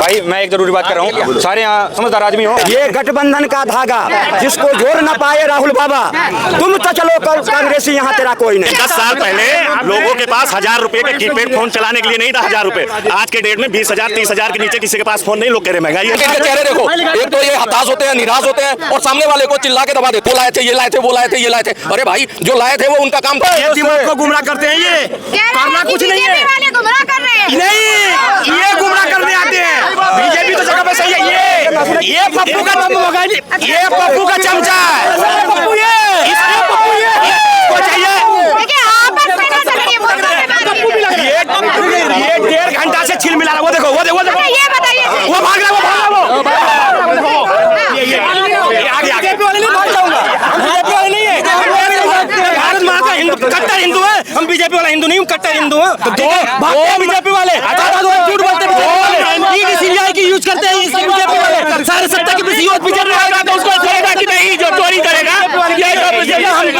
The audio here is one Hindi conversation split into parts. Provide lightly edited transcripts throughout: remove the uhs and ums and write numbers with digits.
भाई मैं एक जरूरी बात कर रहा हूँ, सारे यहाँ समझदार आदमी हो। ये गठबंधन का धागा जिसको जोड़ न पाए राहुल बाबा, तुम तो चलो कांग्रेसी, यहाँ तेरा कोई नहीं। 10 साल पहले लोगों के पास 1000 रुपए के कीपैड फोन चलाने के लिए नहीं था 1000 रुपए। आज के डेट में 20,000 30,000 के नीचे किसी के पास फोन नहीं। लोग कह रहे महंगाई है। चेहरे देखो, एक तो ये हताश होते हैं, निराश होते हैं और सामने वाले को चिल्ला के दबा देते। वो लाए थे, ये लाए थे, वो लाए थे, ये लाए थे। अरे भाई, जो लाए थे वो उनका काम था। ये दिमाग को गुमराह करते हैं। ये करना कुछ नहीं है, गुमराह कर रहे हैं। नहीं, ये गुमराह करने आते हैं। बीजेपी तो जगह पे सही है। ये पप्पू का ये पप्पू का चमचा है। पप्पू ये 1.5 घंटा से छिल मिला रहा। वो देखो, वो देखो, ये बताइए, वो भाग रहा, वो बीजेपी वाले नहीं भाग जाऊंगा। बीजेपी वाले नहीं है, भारत माँ का हिंदू, कट्टर हिंदू है। हम बीजेपी वाला हिंदू नहीं हूँ, कट्टर हिंदू है। तो दो बीजेपी वाले झूठ बोलते हैं, की यूज करते हैं बीजेपी वाले। सारे सत्ता की बीजेपी आएगा तो उसको छोड़ेगा कि नहीं, जो चोरी करेगा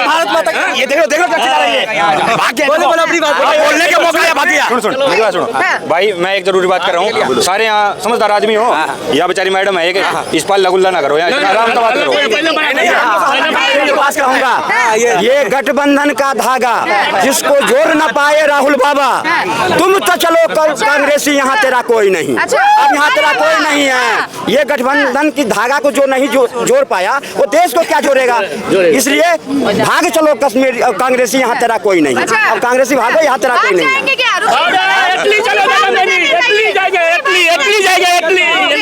भारत माता। ये देखो देखो क्या खिला रही है। भाग गया, बोलने का मौका भाग गया। सुनो भाई, मैं एक जरूरी बात कर रहा हूँ, सारे यहाँ समझदार आदमी हो। यहाँ बेचारी मैडम है, इस पर लगुल्ला ना करो, यहाँ आराम से बात करो। ये गठबंधन का धागा जिसको जोड़ न पाए राहुल बाबा, तुम तो चलो कांग्रेसी, यहाँ तेरा कोई नहीं। अब यहाँ तेरा कोई नहीं है। ये गठबंधन की धागा को जो नहीं जोड़ पाया, वो देश को क्या जोड़ेगा। इसलिए भाग चलो कश्मीर, कांग्रेसी, यहाँ तेरा कोई नहीं। अब कांग्रेसी भागो, यहाँ तेरा कोई नहीं।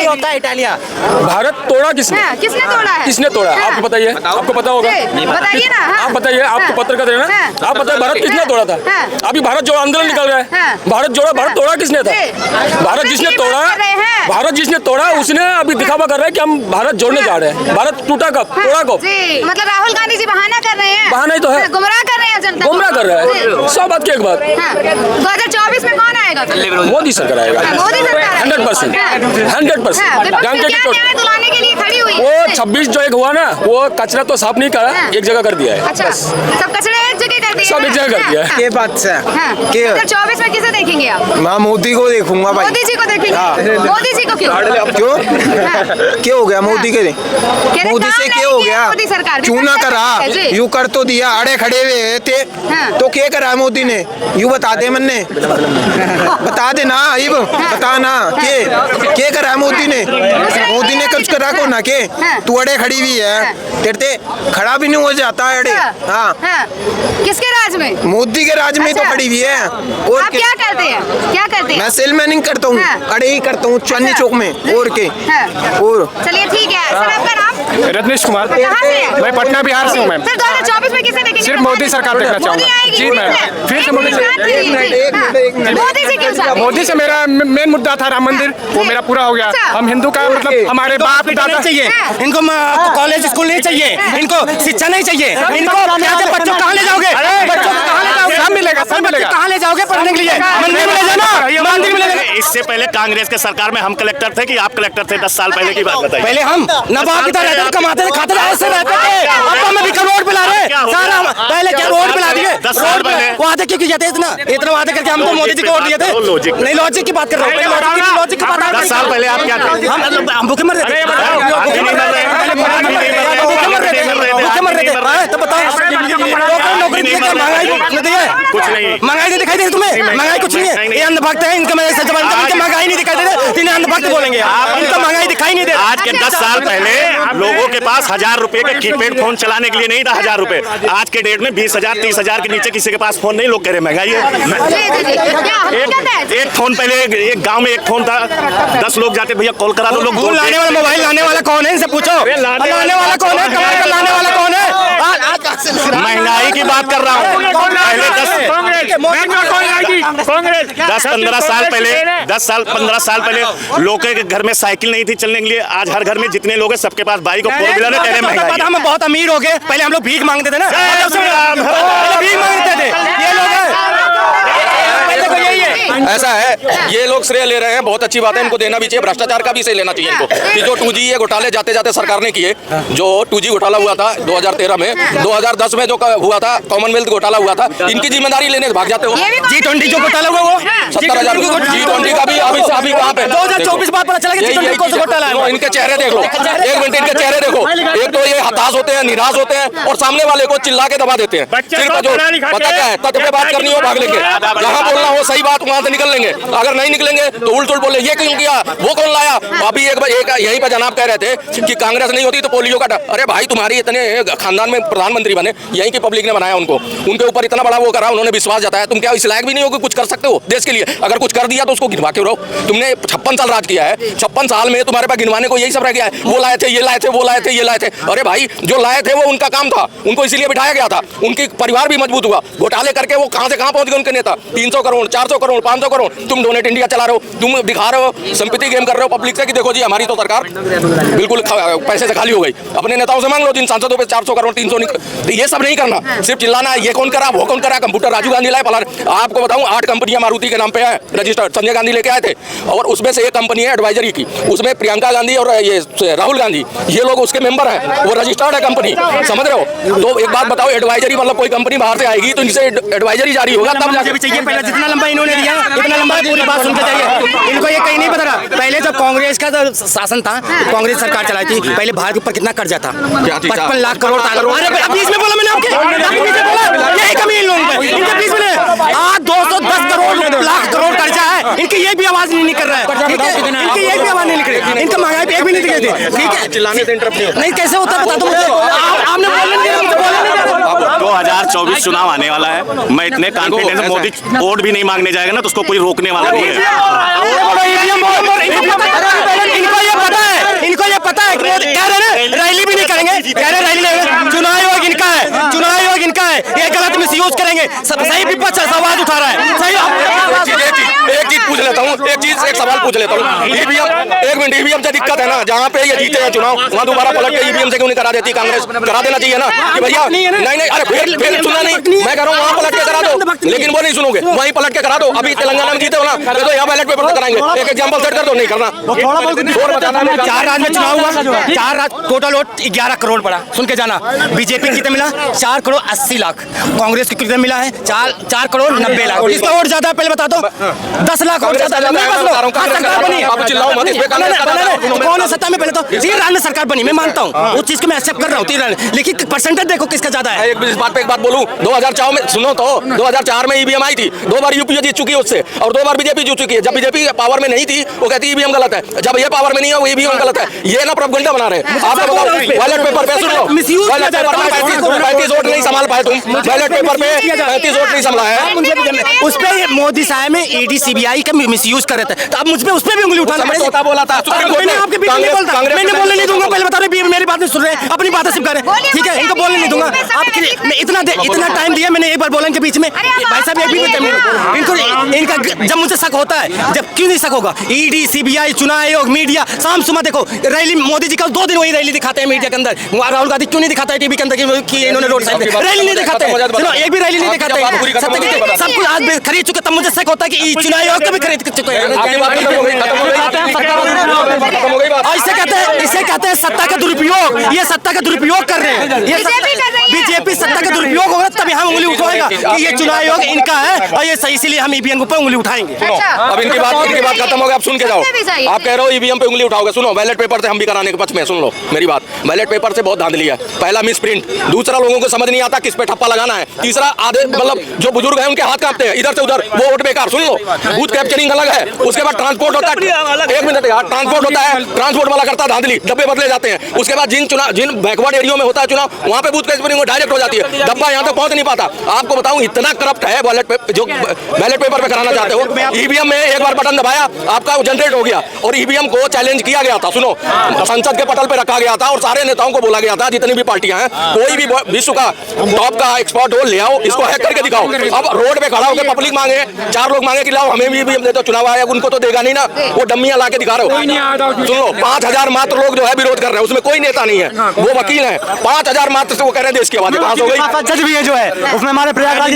होता है इटालिया। भारत तोड़ा किसने? किसने तोड़ा है? किसने तोड़ा? आपको बताइए, आपको पता होगा। बताइए ना। आप बताइए, आपको पत्रकार है ना, आप बताइए भारत किसने तोड़ा था? अभी भारत जोड़ो आंदोलन निकल रहा है। भारत जोड़ो, भारत तोड़ा किसने था? भारत जिसने तोड़ा, भारत जिसने तोड़ा उसने अभी दिखावा कर रहा है कि हम भारत जोड़ने जा रहे हैं। भारत टूटा कब, तोड़ा कब? मतलब राहुल गांधी जी बहाना कर रहे हैं। बहाना ही तो है, गुमराह कर रहे हैं जनता, गुमराह कर रहा है। 100 बात की एक बात। 2024 में कौन आएगा? मोदी सरकार आएगा। मोदी सरकार 100%, 100%। दिलाने के लिए खड़ी हुई। वो 26 जो एक हुआ ना, वो कचरा तो साफ नहीं करा, एक जगह कर दिया है। अच्छा, सब कचरे एक जगह कर दिया, सब एक जगह कर दिया है। ये बात से 2024 में किसे देखेंगे आप? मैं मोदी को देखूंगा भाई। मोदी जी को देखेंगे। मोदी जी को क्यों? क्यों हो गया मोदी के? मोदी से क्या हो गया? मोदी सरकार क्यों ना करा? यू कर तो दिया, अड़े खड़े हुए थे तो क्या करा मोदी ने? यू बता दे, मन्ने बता दे ना, बता ना क्या करा मोदी ने? मोदी ने कुछ करा को ना के? तू अड़े खड़ी हुई है, तेरे खड़ा भी नहीं हो जाता है अड़े। हाँ, किसके राज में? मोदी के राज में तो खड़ी हुई है। और आप क्या करते हैं? क्या करते हैं? मैं सेलमैनिंग करता हूँ, अड़े ही करता हूँ चांदनी चौक में। और के और चलिए ठीक है। सर आपका नाम? रत्नेश कुमार। कहाँ से हैं? मैं पटना बिहार से हूँ मैम। सर 2024 में किसे देखेंगे? सिर्फ मोदी सरकार देखना चाहूँगा। जी मैम, फिर से मोदी। मोदी से क्यों चाहते? मोदी से मेरा मेन मुद्दा था राम मंदिर, वो मेरा पूरा हो गया। हम हिंदू का मतलब हमारे बाप दादा चाहिए इनको, कॉलेज स्कूल नहीं चाहिए इनको, शिक्षा नहीं चाहिए इनको। बच्चों कहाँ ले जाओगे? बच्चों को कहाँ ले जाओगे? सब मिलेगा, सब मिलेगा। कहाँ ले जाओगे पढ़ने के लिए? मंदिर में ले जाना, मंदिर में ले जाना। इससे पहले कांग्रेस के सरकार में हम कलेक्टर थे कि आप कलेक्टर थे? 10 साल पहले की बात बताइए। पहले हम नवाब की तरह रहते थे, कमाते थे, खाते थे, ऐसे रहते थे। अब तो हमें भी रोड पे ला रहे हैं। सारा पहले क्या रोड पे ला दिए? 10 साल पहले वादे क्यों किए थे? इतना वादे करके हम तो मोदी जी को वोट दिए थे। नहीं, लॉजिक की बात कर रहा हूँ। लॉजिक की बात। 10 साल पहले आप क्या थे? हम भूखे मर रहे थे। तो बताओ, नौकरी कुछ नहीं, महंगाई नहीं दिखाई दे तुम्हें? महंगाई कुछ नहीं है, ये अंधभक्त है इनका। महंगाई नहीं दिखाई दे रही, इन्हें अंधभक्त बोलेंगे। इनका महंगाई दिखाई नहीं दे रहा। आज के 10 साल पहले लोगों के पास 1000 रुपए के कीपैड फोन चलाने के लिए नहीं था 1000 रुपए। आज के डेट में 20,000 30,000 के नीचे किसी के पास फोन नहीं। लोग कह रहे महंगाई है। एक फोन पहले एक गांव में एक फोन था, 10 लोग जाते भैया कॉल करा दो। लोग लाने वाला, मोबाइल लाने वाला कौन है? इनसे पूछो, लाने वाला कौन है? कमाई कर लाने वाला कौन है? महंगाई की बात कर रहा हूँ। पहले 10-15 साल पहले 10-15 साल पहले लोगों के घर में साइकिल नहीं थी चलने के लिए। आज हर घर में जितने लोग हैं सबके पास बाइक और 4 व्हीलर है। महंगाई, हम बहुत अमीर हो गए। पहले हम लोग भीख मांगते थे ना, भीख मांगते थे। ये लोग ऐसा है, ये लोग लोग श्रेय ले रहे हैं, बहुत अच्छी बात है, इनको देना भी चाहिए, भ्रष्टाचार का भी श्रेय लेना चाहिए इनको कि जो 2G ये घोटाले जाते जाते सरकार ने किए, जो 2G घोटाला हुआ था 2013 में, 2010 में जो हुआ था कॉमनवेल्थ घोटाला हुआ था, इनकी जिम्मेदारी लेने भाग जाते हो। G20 जो घोटाला हुआ वो 70,000 G20 का भी अभी कहाँ पे 2024 बाद पता चला कि G20 कौन सा घोटाला है। इनके चेहरे देख लो, एक मिनट इनके चेहरे देखो, एक तो ये हताश होते हैं, निराश होते हैं और सामने वाले को चिल्ला के दबा देते हैं। सिर्फ जो पता क्या है, तथ्य पे बात करनी हो भाग लेंगे, जहाँ बोलना हो सही बात वहाँ से निकल लेंगे, अगर नहीं निकलेंगे तो उल्ट बोले ये क्यों किया, वो कौन लाया। अभी एक यहीं पर जनाब कह रहे थे कि कांग्रेस नहीं होती तो पोलियो का, अरे भाई तुम्हारी इतने खानदान में प्रधानमंत्री बने, यहीं की पब्लिक ने बनाया उनको, उनके ऊपर इतना बड़ा वो करा, उन्होंने विश्वास जताया, तुम क्या इस लायक भी नहीं हो कि कुछ कर सकते हो देश के लिए। अगर कुछ कर दिया तो उसको गिनवा के रहो। तुमने 56 साल राज किया है, 56 साल में तुम्हारे पास गिनवाने को यही सब रह गया है, वो लाए थे, ये लाए थे, वो लाए थे, ये लाए थे। अरे भाई जो लाए थे वो उनका काम था, उनको इसीलिए बिठाया गया था, उनकी परिवार भी मजबूत हुआ। घोटाले करके वो कहां से कहां पहुंच गए उनके नेता, 300 करोड़ 400 करोड़ 500 करोड़। तुम डोनेट इंडिया चला रहे हो, तुम दिखा रहे हो, संपत्ति गेम कर रहे हो पब्लिक से कि देखो जी हमारी तो सरकार बिल्कुल पैसे से खाली हो गई। अपने नेताओं से मांग लो, जिन सांसदों पे 400 करोड़ 300 ये सब नहीं करना, सिर्फ चिल्लाना ये कौन करा, वो कौन करा, कंप्यूटर राजीव गांधी लाए पला। आपको बताऊं 8 कंपनियां मारुति के नाम पे है रजिस्टर्ड, संजय गांधी लेके आए थे, और उसमें से एक कंपनी है एडवाइजरी की, उसमें प्रियंका गांधी और ये राहुल गांधी ये लोग उसके मेंबर हैं, वो रजिस्टर्ड है कंपनी, समझ रहे हो। तो एक बात बताओ, एडवाइजरी मतलब कोई कंपनी बाहर से आएगी तो इनसे एडवाइजरी जारी होगा तब जाके चाहिए। पहले जितना लंबा इन्होंने दिया इतना लंबा पूरी बात सुनते जाइए, इनको ये कहीं नहीं पता रहा। पहले जब कांग्रेस का शासन था, कांग्रेस सरकार चलाई थी, पहले भारत के ऊपर कितना कर्जा था, 55 लाख करोड़ था। अरे बीच में बोला मैंने आपके, यही कमी इन लोगों में, इनके बीच में आज 210 करोड़ लाख करोड़ कर्जा है, इनकी ये भी आवाज नहीं निकल रहा है, ठीक है, इनकी ये भी आवाज नहीं निकल रही, इनका महंगाई पे एक भी नहीं दिखाई दे, ठीक है। चिल्लाने से इंटरप्ट नहीं कैसे होता है बता दो मुझे, आपने बोलने नहीं दिया। 2024 चुनाव आने वाला है, मैं इतने कॉन्फिडेंस से मोदी वोट भी नहीं मांगने जाएगा ना तो उसको कोई रोकने वाला नहीं है। इनको ये पता है कि मोदी कह रहे हैं रैली भी नहीं करेंगे, कह रहे रैली नहीं, चुनाव आयोग इनका है, चुनाव आयोग इनका है, ये गलत मिसयूज करेंगे, सही विपक्ष आवाज उठा रहा है, सही। एक चीज पूछ लेता हूँ, एक सवाल पूछ लेता हूँ, ईवीएम एक मिनट, ईवीएम से दिक्कत है ना, जहाँ पे ये जीते हैं चुनाव वहाँ दोबारा पलट के ईवीएम से क्यों नहीं करा देती कांग्रेस, करा देना चाहिए ना कि भैया नहीं, अरे फिर सुना नहीं, मैं कह रहा हूँ वहाँ पलट के करा दो, लेकिन वो नहीं सुनोगे, वहीं पलट के करा दो। अभी तेलंगाना में जीते हो ना, तो यहाँ बैलेट पेपर से कराएंगे, एक एग्जाम्पल सेट कर दो, नहीं करना। 4 राज्य में चुनाव हुआ, 4 राज्य टोटल वोट 11 करोड़ पड़ा, सुन के जाना। बीजेपी कितने मिला, 4 करोड़ 80 लाख, कांग्रेस को कितने मिला है, 4 करोड़ 90 लाख। किसका वोट ज्यादा है पहले बता दो, 10 लाख वोट ज्यादा। कौन है सत्ता में, पहले तो 3 राज्य में सरकार बनी, मैं मानता हूँ उस चीज को मैं एक्सेप्ट कर रहा हूँ, लेकिन परसेंटेज देखो किसका ज्यादा है। इस बात पे एक बात बोलूं, 2004 में सुनो तो 2004 में ईवीएम आई थी, 2 बार यूपीए जीत चुकी है उससे, और 2 बार बीजेपी जीत चुकी है। जब बीजेपी पावर में नहीं थी वो कहती ईवीएम गलत है, जब ये पावर में नहीं है वो ईवीएम गलत है, ये ना प्रोपगेंडा बना रहे हैं। आपको बताओ बैलेट पेपर पे सुन लो, बैलेट पेपर में 35 वोट नहीं संभाल पाए तुम, बैलेट पेपर पे 35 वोट नहीं संभाला है, उस पे मोदी साहब में ईडी सीबीआई का मिसयूज कर रहे थे, तो अब मुझ पे उस पे भी उंगली उठाना समझौता बोला था, मैंने आपके बीच में बोलता, मैंने बोलने नहीं दूंगा, पहले बता रहे मेरी बात नहीं सुन रहे, अपनी बातें सिर्फ कर रहे, ठीक है, इनको बोलने नहीं दूंगा। आपके लिए मैं इतना टाइम दिया मैंने, एक बार बोलने के बीच में भाई साहब एक भी इनको इनका जब मुझे शक होता है, जब क्यों नहीं शक होगा, ईडी सीबीआई चुनाव आयोग मीडिया शाम सुबह देखो रैली, मोदी जी का 2 दिन वही रैली दिखाते हैं मीडिया के अंदर, राहुल गांधी क्यों नहीं दिखाता है टीवी के अंदर कि इन्होंने रोड साइड रैली नहीं दिखाते, एक भी रैली नहीं दिखाते, सब कुछ आज खरीद चुके, तब मुझे शक होता है कि चुनाव आयोग का भी खरीद चुके हैं। इसे कहते हैं सत्ता का दुरुपयोग, ये सत्ता का दुरुपयोग कर रहे हैं, ये बीजेपी सत्ता का दुरुपयोग होगा तब यहाँ उंगली उठाएगा कि ये चुनाव आयोग इनका है और ये सही, इसीलिए हम ईवीएम पर उंगली उठाएंगे। अब इनकी बात खत्म हो गई, आप सुन के जाओ, आप कह रहे हो ईवीएम पे उंगली उठाओगे, सुनो बैलेट पेपर से हम भी कराने के पक्ष में, सुन लो मेरी बात, बैलेट पेपर से बहुत धांधली है, पहला मिस प्रिंट, दूसरा लोगों को समझ नहीं आता किस पे ठप्पा लगाना है, तीसरा आधे मतलब जो बुजुर्ग है उनके हाथ कांपते हैं इधर से उधर, वो वोट बेकार, सुन लो, बूथ कैप्चरिंग अलग है, उसके बाद ट्रांसपोर्ट होता है, एक मिनट यार, ट्रांसपोर्ट होता है, ट्रांसपोर्ट वाला करता है धांधली, डब्बे बदले जाते हैं, उसके बाद जिन बैकवर्ड एरिया में होता है चुनाव वहाँ पे बूथ कैप्चरिंग डायरेक्ट हो जाती है, डब्बा यहाँ तक पहुँच नहीं पाता। आपको बताऊं इतना करप्ट है जो बैलेट पेपर पे कराना चाहते हो, ईवीएम में एक बार बटन दबाया आपका जनरेट हो गया, और ईवीएम को चैलेंज किया गया था, सुनो संसद के पटल पे रखा गया था और सारे नेताओं को बोला गया था जितनी भी पार्टियां हैं, कोई भी विश्व का टॉप का एक्सपर्ट हो ले आओ, इसको हैक करके दिखाओ। अब रोड पे खड़ा होकर पब्लिक मांगे, 4 लोग मांगे कि लाओ हमें भी ईवीएम दे दो, चुनाव आयोग उनको तो देगा नहीं ना, वो डम्मियां ला के दिखा रहे हो। सुनो 5000 मात्र लोग जो है विरोध कर रहे हैं, उसमें कोई नेता नहीं है, वो वकील है, 5000 मात्र से वो कह रहे हैं देश की आवाजें कहाँ से हो गई? जज भी है जो है उसमें हमारे प्रयागराज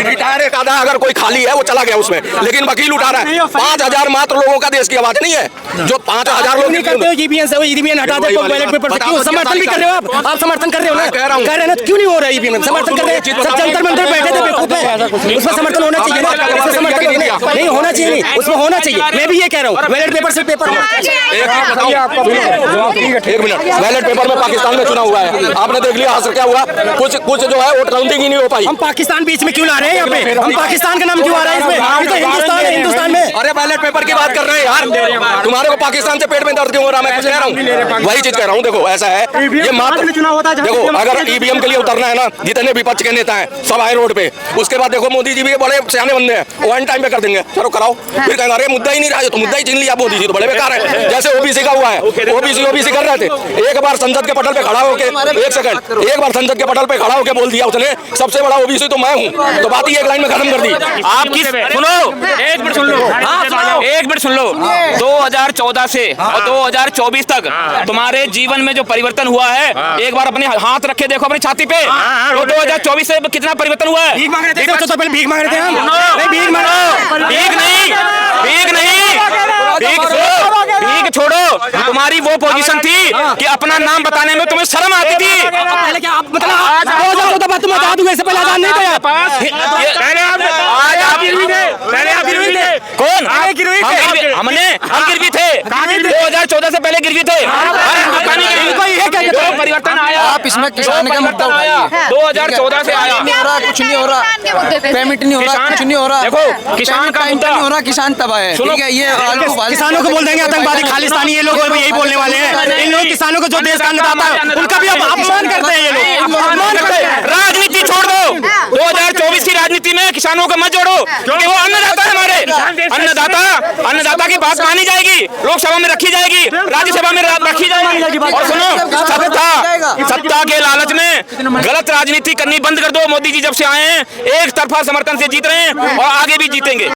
रिटायर एक आधा अगर कोई खाली है वो चला गया उसमें, लेकिन वकील उठा रहा है। 5,000 मात्र लोगों का देश की आवाज नहीं है, जो 5,000 लोग नहीं करते हो ईवीएम से, ईवीएम हटा दे बैलेट पेपर से। क्यों समर्थन भी कर रहे हो आप समर्थन कर रहे हो ना, कह रहे हैं ना, क्यों नहीं हो रहा है ईवीएम? समर्थन कर रहे हैं, सब जंतर मंतर बैठे थे बेवकूफ है, उसमें समर्थन होना चाहिए ना, उसमें समर्थन नहीं होना चाहिए, नहीं उसमें होना चाहिए। मैं भी ये कह रहा हूँ बैलेट पेपर से पेपर। एक मिनट, बैलेट पेपर में पाकिस्तान में चुनाव हुआ है, आपने देख लिया असर क्या हुआ? कुछ जो है वोट काउंटिंग ही नहीं हो पाई। हम पाकिस्तान बीच में क्यों ला रहे हैं? यहाँ पे हम पाकिस्तान का नाम क्यों आ रहा है इसमें? अभी तो हिंदुस्तान है, हिंदुस्तान में। अरे बैलेट पेपर की बात कर रहे हैं यार, तुम्हारे को पाकिस्तान से पेट में दर्द क्यों हो रहा है? मैं कुछ कह रहा हूँ, वही चीज कह रहा हूँ। देखो ऐसा है, ये मात्र देखो अगर ईवीएम के लिए उतरना है ना, जितने विपक्ष के नेता हैं सब आए रोड पे। उसके बाद देखो मोदी जी भी बड़े सियाने बंदे हैं, वो वन टाइम पे कर देंगे, चलो कराओ। फिर कहेंगे अरे मुद्दा ही नहीं रहा, तो मुद्दा ही छीन लिया मोदी जी, तो बड़े बेकार है। जैसे ओबीसी का हुआ है, ओबीसी कर रहे थे, एक बार संसद के पटल पे खड़ा होके, एक सेकंड, एक बार संसद के पटल पे खड़ा होके बोल दिया उसने सबसे बड़ा ओबीसी तो मैं हूँ, तो बात ही एक लाइन में खत्म कर दी। आप किस सुनो, एक मिनट सुन लो, एक मिनट सुन लो। 2014 से और 2024 तक तुम्हारे जीवन में जो परिवर्तन हुआ है, एक बार अपने हाथ रखे देखो अपनी छाती पे, तो 2024 से कितना परिवर्तन हुआ है? भीख मांग रहे थे, तो पहले भीख मांग रहे थे हम, नहीं भीख मांगो, भीख नहीं, भीख छोड़ो। तुम्हारी वो पोजीशन थी कि अपना नाम बताने में तुम्हें शर्म आती थी। पहले क्या आप मतलब 2014 बाद तुम आजाद हुए, इससे पहले आजाद नहीं थे आप? पहले आप गिरवी थे। कौन? हम गिरवी थे 2014 से पहले गिरवी थे। परिवर्तन आया, आप इसमें किसान का मुद्दा आया 2014 से आया, कुछ नहीं हो रहा, पेमेंट नहीं हो रहा, कुछ नहीं हो रहा। देखो किसान का मुद्दा नहीं हो रहा, किसान तबाह है। ठीक है, ये किसानों को बोल देंगे आतंकवादी, खालिस्तानी, ये लोग यही बोलने वाले हैं। इन लोग किसानों को जो देश का अन्नदाता है उनका भी अपमान करते हैं ये लोग, अपमान करते हैं। राजनीति छोड़ दो, 2024 की राजनीति में किसानों को मत जोड़ो, क्योंकि वो अन्नदाता है हमारे। अन्नदाता की बात मानी जाएगी, लोकसभा में रखी जाएगी, राज्यसभा में रखी जाएगी। और सुनो, सत्ता के लालच में गलत राजनीति करनी बंद कर दो। मोदी जी जब से आए हैं एक तरफा समर्थन से जीत रहे हैं और आगे भी जीतेंगे।